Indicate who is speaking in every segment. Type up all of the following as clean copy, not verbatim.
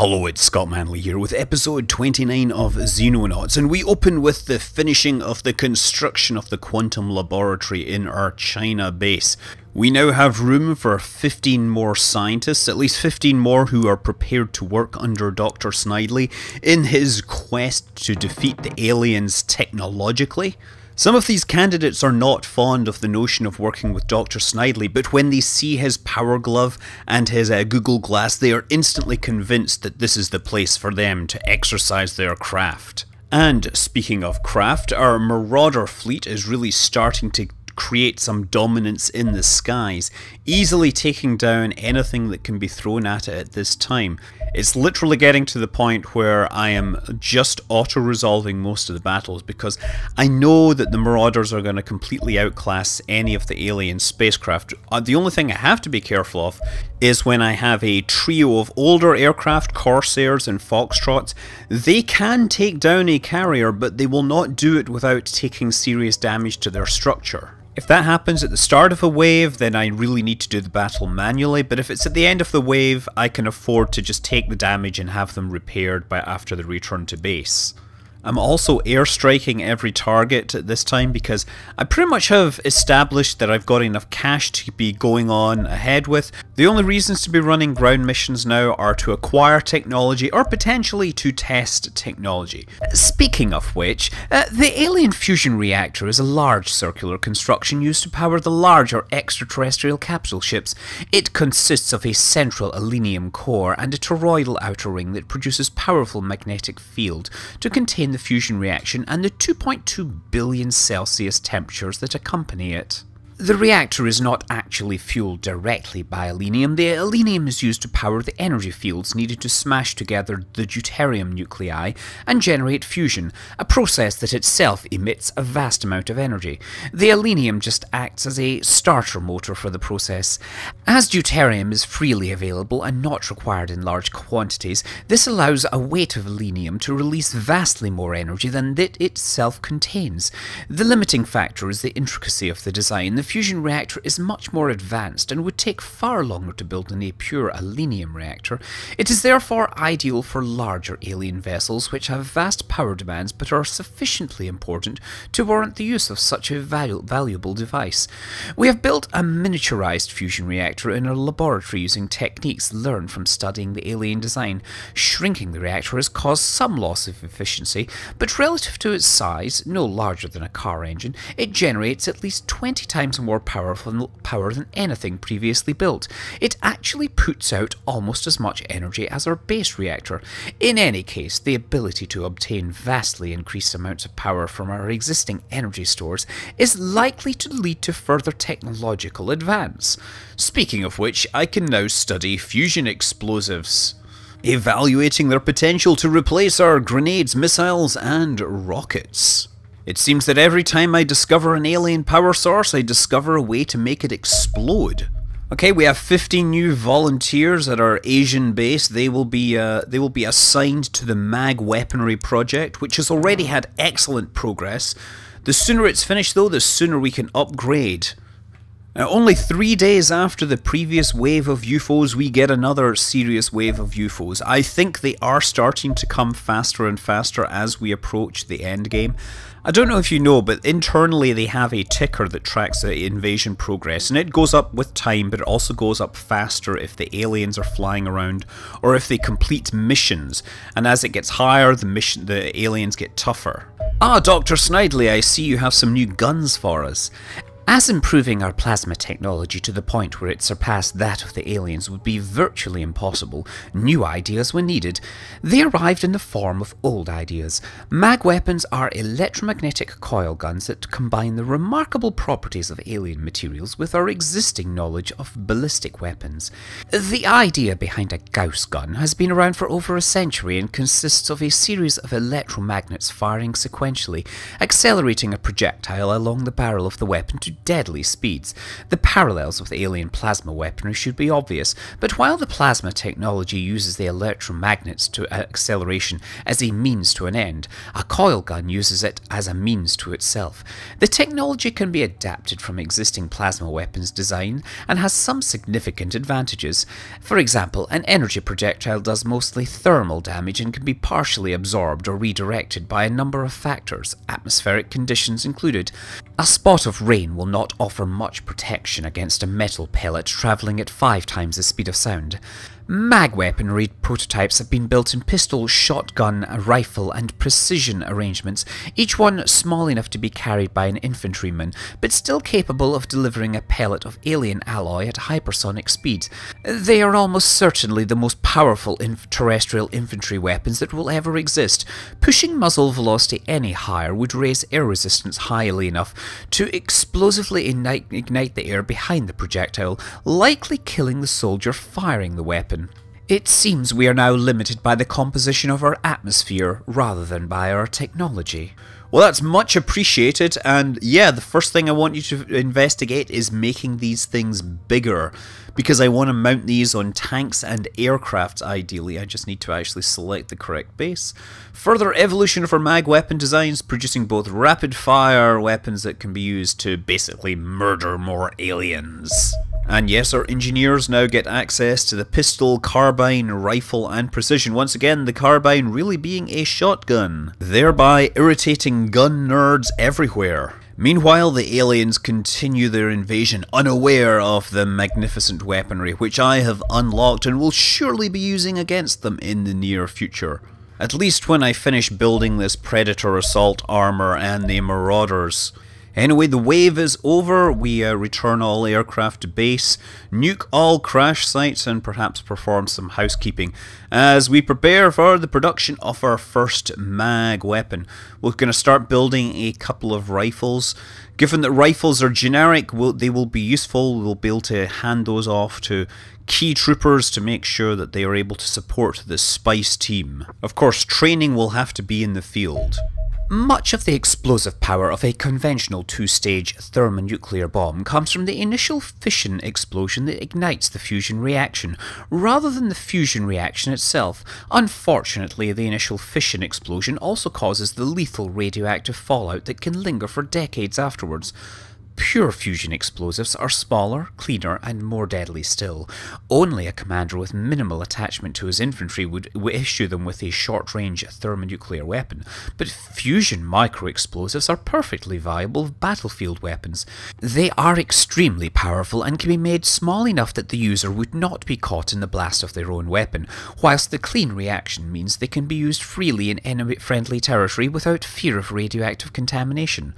Speaker 1: Hello, it's Scott Manley here with episode 29 of Xenonauts, and we open with the finishing of the construction of the quantum laboratory in our China base. We now have room for 15 more scientists, at least 15 more who are prepared to work under Dr. Snidely in his quest to defeat the aliens technologically. Some of these candidates are not fond of the notion of working with Dr. Snidely, but when they see his power glove and his Google Glass, they are instantly convinced that this is the place for them to exercise their craft. And speaking of craft, our Marauder fleet is really starting to create some dominance in the skies, easily taking down anything that can be thrown at it at this time. It's literally getting to the point where I am just auto-resolving most of the battles because I know that the Marauders are going to completely outclass any of the alien spacecraft. The only thing I have to be careful of is when I have a trio of older aircraft, Corsairs and Foxtrots. They can take down a carrier, but they will not do it without taking serious damage to their structure. If that happens at the start of a wave, then I really need to do the battle manually, but if it's at the end of the wave, I can afford to just take the damage and have them repaired after the return to base. I'm also airstriking every target at this time because I pretty much have established that I've got enough cash to be going on ahead with. The only reasons to be running ground missions now are to acquire technology or potentially to test technology. Speaking of which, the alien fusion reactor is a large circular construction used to power the larger extraterrestrial capsule ships. It consists of a central aluminium core and a toroidal outer ring that produces powerful magnetic field to contain the fusion reaction and the 2.2 billion Celsius temperatures that accompany it. The reactor is not actually fueled directly by aluminium. The aluminium is used to power the energy fields needed to smash together the deuterium nuclei and generate fusion, a process that itself emits a vast amount of energy. The aluminium just acts as a starter motor for the process. As deuterium is freely available and not required in large quantities, this allows a weight of aluminium to release vastly more energy than it itself contains. The limiting factor is the intricacy of the design. The fusion reactor is much more advanced and would take far longer to build than a pure aluminium reactor. It is therefore ideal for larger alien vessels which have vast power demands but are sufficiently important to warrant the use of such a valuable device. We have built a miniaturized fusion reactor in our laboratory using techniques learned from studying the alien design. Shrinking the reactor has caused some loss of efficiency, but relative to its size, no larger than a car engine, it generates at least 20 times more power than anything previously built. It actually puts out almost as much energy as our base reactor. In any case, the ability to obtain vastly increased amounts of power from our existing energy stores is likely to lead to further technological advance. Speaking of which, I can now study fusion explosives, evaluating their potential to replace our grenades, missiles, and rockets. It seems that every time I discover an alien power source, I discover a way to make it explode. Okay, we have 15 new volunteers at our Asian base. They will be assigned to the mag weaponry project, which has already had excellent progress. The sooner it's finished though, the sooner we can upgrade. Now, only 3 days after the previous wave of UFOs, we get another serious wave of UFOs. I think they are starting to come faster and faster as we approach the end game. I don't know if you know, but internally they have a ticker that tracks the invasion progress, and it goes up with time, but it also goes up faster if the aliens are flying around or if they complete missions. And as it gets higher, the aliens get tougher. Ah, Dr. Snidely, I see you have some new guns for us. As improving our plasma technology to the point where it surpassed that of the aliens would be virtually impossible, new ideas were needed. They arrived in the form of old ideas. Mag weapons are electromagnetic coil guns that combine the remarkable properties of alien materials with our existing knowledge of ballistic weapons. The idea behind a Gauss gun has been around for over a century and consists of a series of electromagnets firing sequentially, accelerating a projectile along the barrel of the weapon to deadly speeds. The parallels with alien plasma weaponry should be obvious, but while the plasma technology uses the electromagnets to acceleration as a means to an end, a coil gun uses it as a means to itself. The technology can be adapted from existing plasma weapons design and has some significant advantages. For example, an energy projectile does mostly thermal damage and can be partially absorbed or redirected by a number of factors, atmospheric conditions included. A spot of rain will not offer much protection against a metal pellet travelling at 5 times the speed of sound. Mag weaponry prototypes have been built in pistol, shotgun, rifle and precision arrangements, each one small enough to be carried by an infantryman, but still capable of delivering a pellet of alien alloy at hypersonic speeds. They are almost certainly the most powerful terrestrial infantry weapons that will ever exist. Pushing muzzle velocity any higher would raise air resistance highly enough to explosively ignite the air behind the projectile, likely killing the soldier firing the weapon. It seems we are now limited by the composition of our atmosphere rather than by our technology. Well, that's much appreciated, and yeah, the first thing I want you to investigate is making these things bigger, because I want to mount these on tanks and aircrafts ideally. I just need to actually select the correct base. Further evolution of our mag weapon designs, producing both rapid fire weapons that can be used to basically murder more aliens. And yes, our engineers now get access to the pistol, carbine, rifle and precision. Once again, the carbine really being a shotgun, thereby irritating gun nerds everywhere. Meanwhile, the aliens continue their invasion unaware of the magnificent weaponry which I have unlocked and will surely be using against them in the near future. At least when I finish building this Predator assault armor and the Marauders. Anyway, the wave is over. We return all aircraft to base, nuke all crash sites and perhaps perform some housekeeping as we prepare for the production of our first mag weapon. We're going to start building a couple of rifles. Given that rifles are generic, they will be useful. We'll be able to hand those off to key troopers to make sure that they are able to support the Spice team. Of course, training will have to be in the field. Much of the explosive power of a conventional two-stage thermonuclear bomb comes from the initial fission explosion that ignites the fusion reaction, rather than the fusion reaction itself. Unfortunately, the initial fission explosion also causes the lethal radioactive fallout that can linger for decades afterwards. Pure fusion explosives are smaller, cleaner, and more deadly still. Only a commander with minimal attachment to his infantry would issue them with a short-range thermonuclear weapon, but fusion micro-explosives are perfectly viable battlefield weapons. They are extremely powerful and can be made small enough that the user would not be caught in the blast of their own weapon, whilst the clean reaction means they can be used freely in enemy-friendly territory without fear of radioactive contamination.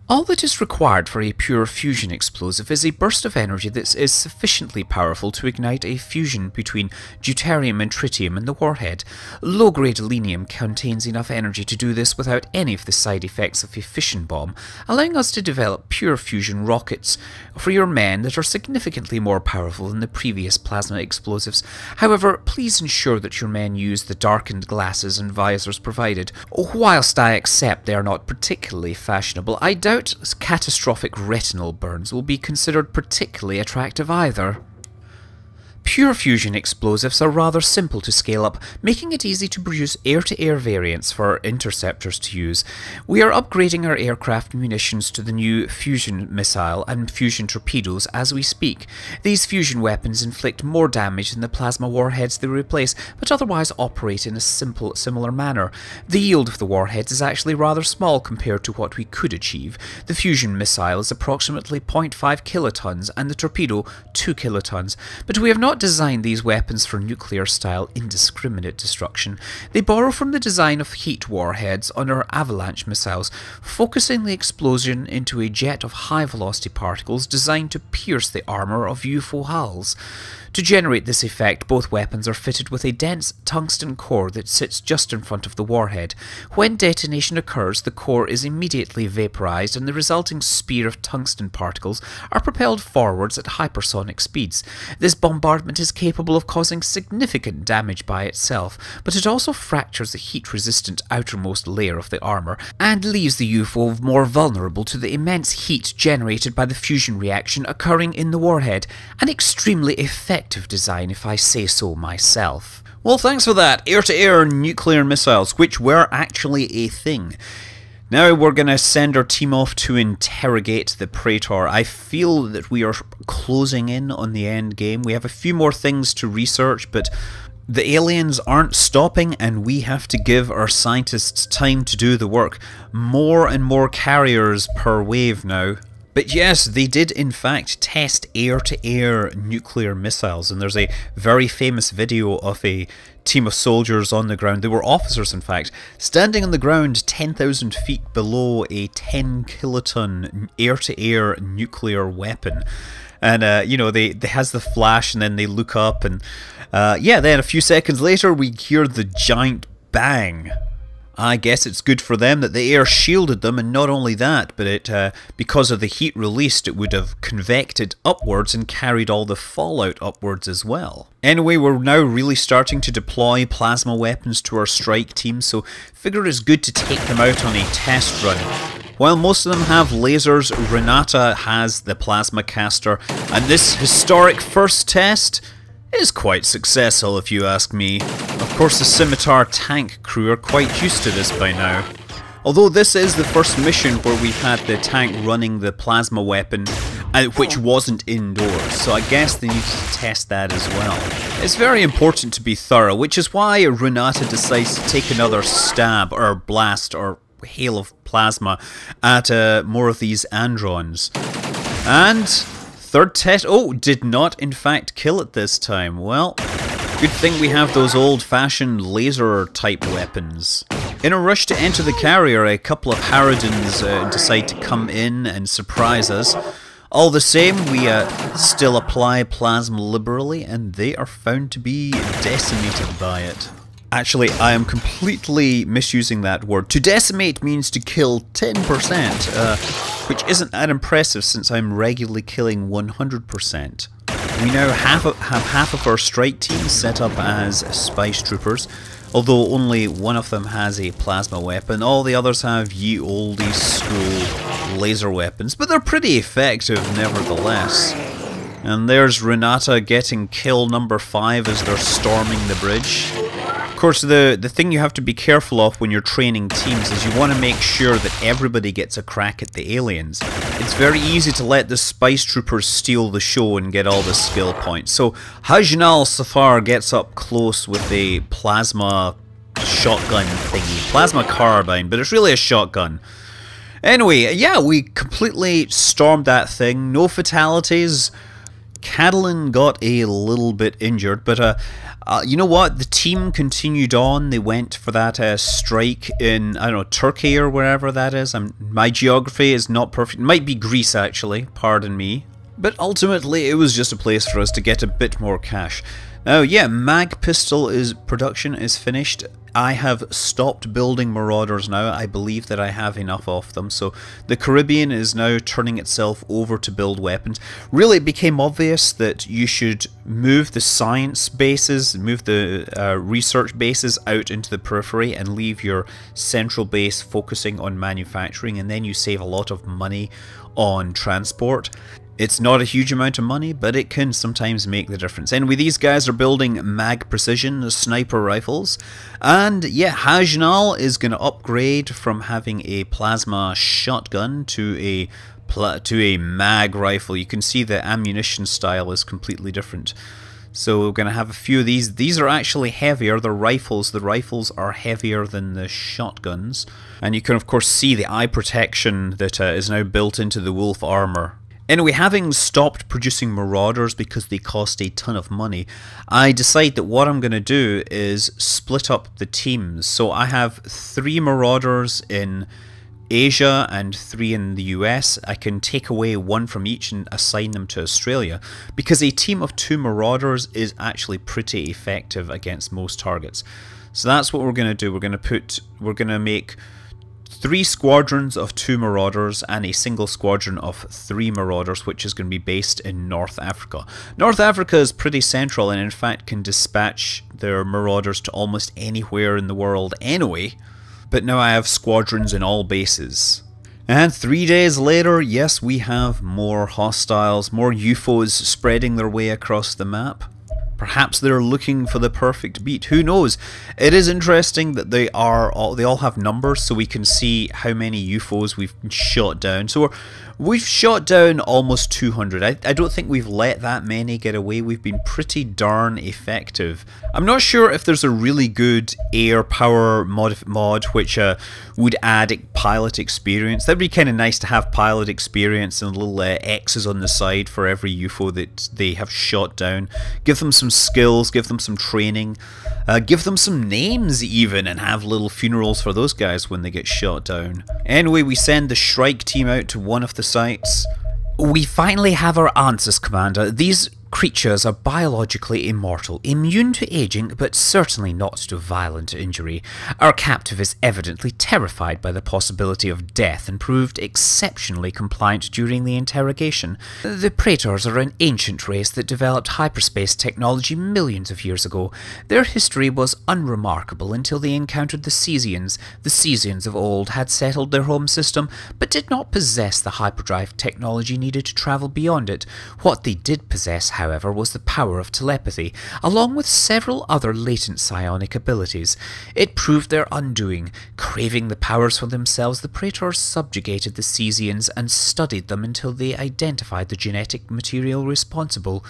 Speaker 1: All that is required for a pure fusion explosive is a burst of energy that is sufficiently powerful to ignite a fusion between deuterium and tritium in the warhead. Low-grade selenium contains enough energy to do this without any of the side effects of a fission bomb, allowing us to develop pure fusion rockets for your men that are significantly more powerful than the previous plasma explosives. However, please ensure that your men use the darkened glasses and visors provided. Whilst I accept they are not particularly fashionable, I doubt catastrophic retinal burns will be considered particularly attractive either. Pure fusion explosives are rather simple to scale up, making it easy to produce air-to-air variants for interceptors to use. We are upgrading our aircraft munitions to the new fusion missile and fusion torpedoes as we speak. These fusion weapons inflict more damage than the plasma warheads they replace, but otherwise operate in a similar manner. The yield of the warheads is actually rather small compared to what we could achieve. The fusion missile is approximately 0.5 kilotons and the torpedo 2 kilotons, but we have not designed these weapons for nuclear-style indiscriminate destruction. They borrow from the design of heat warheads on our avalanche missiles, focusing the explosion into a jet of high-velocity particles designed to pierce the armour of UFO hulls. To generate this effect, both weapons are fitted with a dense tungsten core that sits just in front of the warhead. When detonation occurs, the core is immediately vaporized and the resulting spear of tungsten particles are propelled forwards at hypersonic speeds. This bombardment equipment is capable of causing significant damage by itself, but it also fractures the heat-resistant outermost layer of the armour and leaves the UFO more vulnerable to the immense heat generated by the fusion reaction occurring in the warhead. An extremely effective design, if I say so myself. Well, thanks for that. Air-to-air nuclear missiles, which were actually a thing. Now we're going to send our team off to interrogate the Praetor. I feel that we are closing in on the end game. We have a few more things to research, but the aliens aren't stopping, and we have to give our scientists time to do the work. More and more carriers per wave now. But yes, they did in fact test air-to-air nuclear missiles, and there's a very famous video of a team of soldiers on the ground. They were officers, in fact, standing on the ground 10,000 feet below a 10 kiloton air-to-air nuclear weapon. And, you know, they has the flash, and then they look up, and yeah, then a few seconds later we hear the giant bang. I guess it's good for them that the air shielded them, and not only that, but it, because of the heat released, it would have convected upwards and carried all the fallout upwards as well. Anyway, we're now really starting to deploy plasma weapons to our strike team, so figure it's good to take them out on a test run. While most of them have lasers, Renata has the plasma caster, and this historic first test is quite successful if you ask me. Of course, the Scimitar tank crew are quite used to this by now. Although this is the first mission where we've had the tank running the plasma weapon, which wasn't indoors, so I guess they need to test that as well. It's very important to be thorough, which is why Renata decides to take another stab, or blast, or hail of plasma at more of these androns. And third test, oh, did not in fact kill it this time. Well, good thing we have those old-fashioned laser type weapons. In a rush to enter the carrier, a couple of Harridans decide to come in and surprise us. All the same, we still apply plasma liberally, and they are found to be decimated by it. Actually, I am completely misusing that word. To decimate means to kill 10%, which isn't that impressive since I'm regularly killing 100%. We now have half of our strike team set up as spice troopers, although only one of them has a plasma weapon. All the others have ye olde school laser weapons, but they're pretty effective nevertheless. And there's Renata getting kill number 5 as they're storming the bridge. Of course, the thing you have to be careful of when you're training teams is you want to make sure that everybody gets a crack at the aliens. It's very easy to let the spice troopers steal the show and get all the skill points. So Hajnal Safar gets up close with a plasma shotgun thingy. Plasma carbine, but it's really a shotgun. Anyway, yeah, we completely stormed that thing. No fatalities. Catalan got a little bit injured, but you know what? The team continued on. They went for that strike in, I don't know, Turkey or wherever that is. My geography is not perfect. It might be Greece, actually. Pardon me. But ultimately, it was just a place for us to get a bit more cash. Now, yeah, mag pistol production is finished. I have stopped building Marauders now. I believe that I have enough of them. So the Caribbean is now turning itself over to build weapons. Really, it became obvious that you should move the science bases, move the research bases out into the periphery and leave your central base focusing on manufacturing, and then you save a lot of money on transport. It's not a huge amount of money, but it can sometimes make the difference. Anyway, these guys are building mag precision sniper rifles. And yeah, Hajnal is going to upgrade from having a plasma shotgun to a mag rifle. You can see the ammunition style is completely different. So we're going to have a few of these. These are actually heavier. They're rifles. The rifles are heavier than the shotguns. And you can of course see the eye protection that is now built into the wolf armor. Anyway, having stopped producing Marauders because they cost a ton of money, I decide that what I'm going to do is split up the teams. So I have 3 Marauders in Asia and 3 in the US. I can take away 1 from each and assign them to Australia, because a team of 2 Marauders is actually pretty effective against most targets. So that's what we're going to do. We're going to make 3 squadrons of 2 marauders and a single squadron of 3 marauders, which is going to be based in North Africa. North Africa is pretty central and in fact can dispatch their marauders to almost anywhere in the world anyway, but now I have squadrons in all bases. And 3 days later, yes, we have more hostiles, more UFOs spreading their way across the map. Perhaps they're looking for the perfect beat. Who knows? It is interesting that they all have numbers, so we can see how many UFOs we've shot down. So we've shot down almost 200. I don't think we've let that many get away. We've been pretty darn effective. I'm not sure if there's a really good air power mod which would add pilot experience. That'd be kind of nice to have pilot experience and little X's on the side for every UFO that they have shot down. Give them some skills, give them some training, give them some names even, and have little funerals for those guys when they get shot down. Anyway, we send the Shrike team out to one of the sites. We finally have our answers, Commander. These creatures are biologically immortal, immune to aging, but certainly not to violent injury. Our captive is evidently terrified by the possibility of death and proved exceptionally compliant during the interrogation. The Praetors are an ancient race that developed hyperspace technology millions of years ago. Their history was unremarkable until they encountered the Cesians. The Cesians of old had settled their home system, but did not possess the hyperdrive technology needed to travel beyond it. What they did possess, however, was the power of telepathy, along with several other latent psionic abilities. It proved their undoing. Craving the powers for themselves, the Praetors subjugated the Cesians and studied them until they identified the genetic material responsible.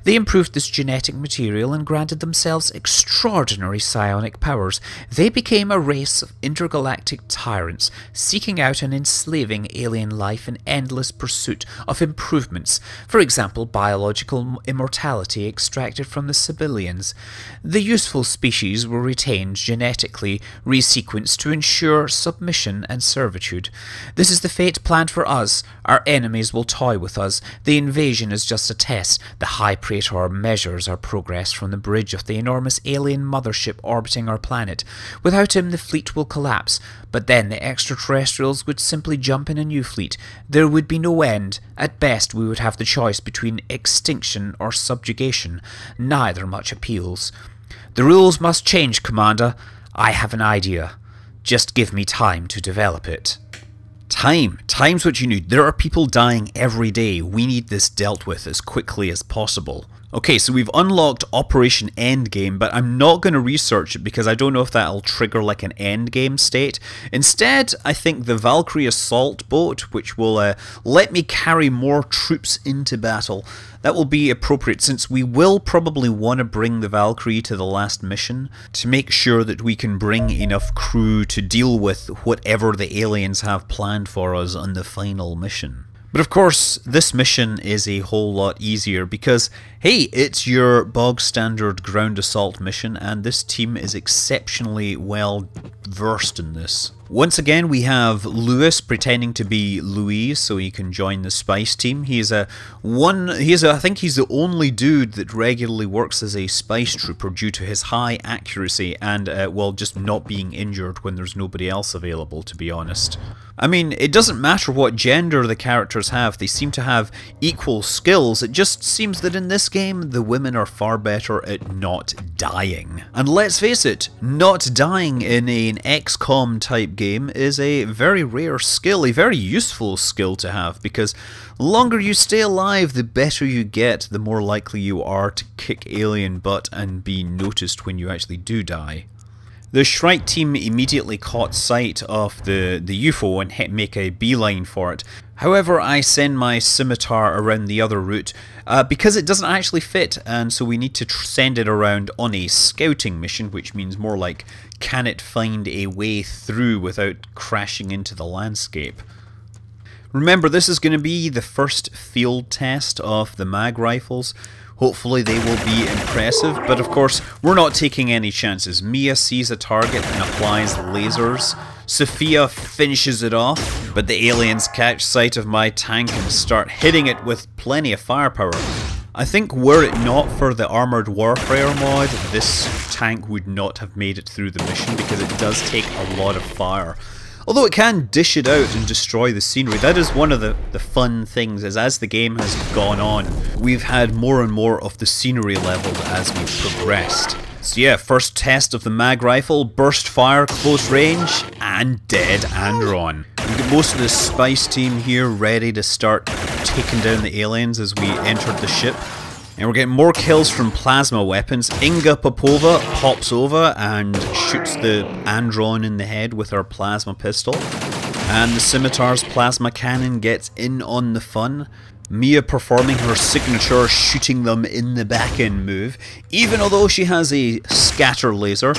Speaker 1: They improved this genetic material and granted themselves extraordinary psionic powers. They became a race of intergalactic tyrants, seeking out and enslaving alien life in endless pursuit of improvements, for example, biological immortality extracted from the civilians. The useful species were retained genetically, resequenced to ensure submission and servitude. This is the fate planned for us. Our enemies will toy with us. The invasion is just a test. The High Praetor measures our progress from the bridge of the enormous alien mothership orbiting our planet. Without him, the fleet will collapse. But then the extraterrestrials would simply jump in a new fleet. There would be no end. At best, we would have the choice between extinction or subjugation. Neither much appeals. The rules must change, Commander. I have an idea. Just give me time to develop it. Time's what you need. There are people dying every day. We need this dealt with as quickly as possible. Okay, so we've unlocked Operation Endgame, but I'm not going to research it because I don't know if that'll trigger like an endgame state. Instead, I think the Valkyrie assault boat, which will let me carry more troops into battle, that will be appropriate since we will probably want to bring the Valkyrie to the last mission to make sure that we can bring enough crew to deal with whatever the aliens have planned for us on the final mission. But of course, this mission is a whole lot easier because, hey, it's your bog standard ground assault mission and this team is exceptionally well versed in this. Once again, we have Lewis pretending to be Louise so he can join the spice team. I think he's the only dude that regularly works as a spice trooper due to his high accuracy and, well, just not being injured when there's nobody else available, to be honest. I mean, it doesn't matter what gender the characters have, they seem to have equal skills. It just seems that in this game, the women are far better at not dying. And let's face it, not dying in an XCOM type game is a very rare skill, a very useful skill to have, because the longer you stay alive, the better you get, the more likely you are to kick alien butt and be noticed when you actually do die. The Shrike team immediately caught sight of the UFO and make a beeline for it. However, I send my scimitar around the other route because it doesn't actually fit, and so we need to send it around on a scouting mission, which means more like, can it find a way through without crashing into the landscape? Remember, this is going to be the first field test of the mag rifles. Hopefully they will be impressive, but of course we're not taking any chances. Mia sees a target and applies lasers. Sophia finishes it off, but the aliens catch sight of my tank and start hitting it with plenty of firepower. I think were it not for the Armoured Warfare mod, this tank would not have made it through the mission because it does take a lot of fire. Although it can dish it out and destroy the scenery. That is one of the fun things, is as the game has gone on, we've had more and more of the scenery leveled as we've progressed. So yeah, first test of the mag rifle, burst fire, close range, and dead Andron. We've got most of the spice team here ready to start taking down the aliens as we entered the ship. And we're getting more kills from plasma weapons. Inga Popova pops over and shoots the Andron in the head with her plasma pistol. And the Scimitar's plasma cannon gets in on the fun. Mia performing her signature shooting them in the back end move, even although she has a scatter laser.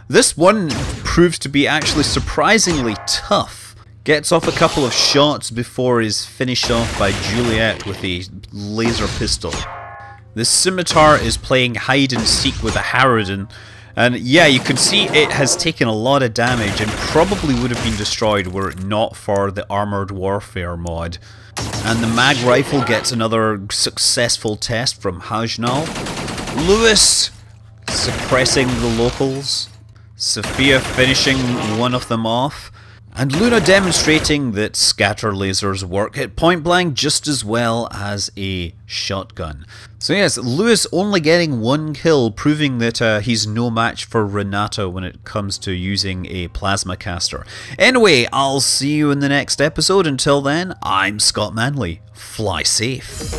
Speaker 1: This one proves to be actually surprisingly tough. Gets off a couple of shots before is finished off by Juliet with a laser pistol. The Scimitar is playing hide and seek with a Harridan, and yeah, you can see it has taken a lot of damage and probably would have been destroyed were it not for the Armoured Warfare mod. And the mag rifle gets another successful test from Hajnal. Lewis suppressing the locals. Sophia finishing one of them off. And Luna demonstrating that scatter lasers work at point blank just as well as a shotgun. So yes, Lewis only getting one kill, proving that he's no match for Renata when it comes to using a plasma caster. Anyway, I'll see you in the next episode. Until then, I'm Scott Manley. Fly safe.